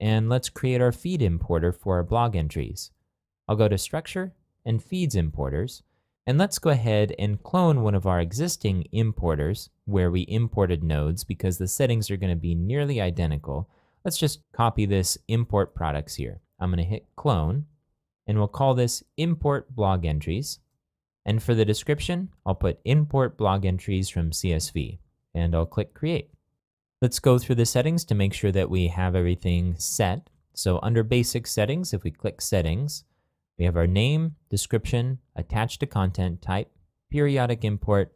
and let's create our feed importer for our blog entries. I'll go to Structure and Feeds Importers, and let's go ahead and clone one of our existing importers where we imported nodes because the settings are going to be nearly identical. Let's just copy this import products here. I'm going to hit clone, and we'll call this import blog entries. And for the description, I'll put import blog entries from CSV, and I'll click create. Let's go through the settings to make sure that we have everything set. So under basic settings, if we click settings, we have our name, description, attached to content type, periodic import,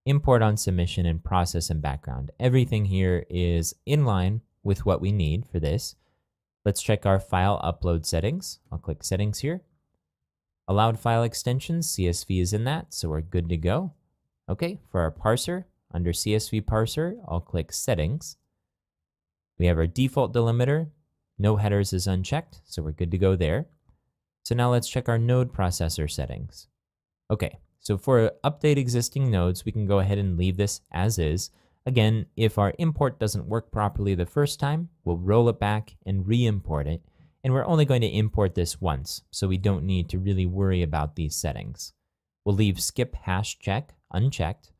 import on submission, and process and background. Everything here is in line with what we need for this. Let's check our file upload settings. I'll click settings here. Allowed file extensions, CSV is in that, so we're good to go. Okay, for our parser, under CSV parser, I'll click settings. We have our default delimiter, no headers is unchecked, so we're good to go there. So now let's check our node processor settings. Okay, so for update existing nodes, we can go ahead and leave this as is. Again, if our import doesn't work properly the first time, we'll roll it back and re-import it. And we're only going to import this once, so we don't need to really worry about these settings. We'll leave skip hash check unchecked.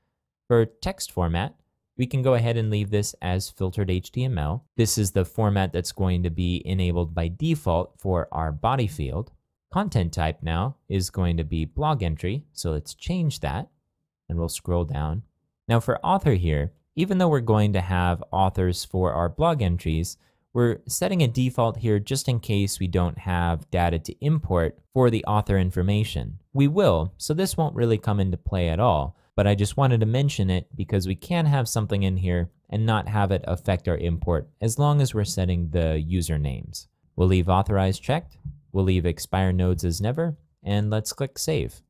For text format, we can go ahead and leave this as filtered HTML. This is the format that's going to be enabled by default for our body field. Content type now is going to be blog entry, so let's change that, and we'll scroll down. Now for author here, even though we're going to have authors for our blog entries, we're setting a default here just in case we don't have data to import for the author information. We will, so this won't really come into play at all, but I just wanted to mention it because we can have something in here and not have it affect our import as long as we're setting the usernames. We'll leave authorize checked, we'll leave expire nodes as never, and let's click save.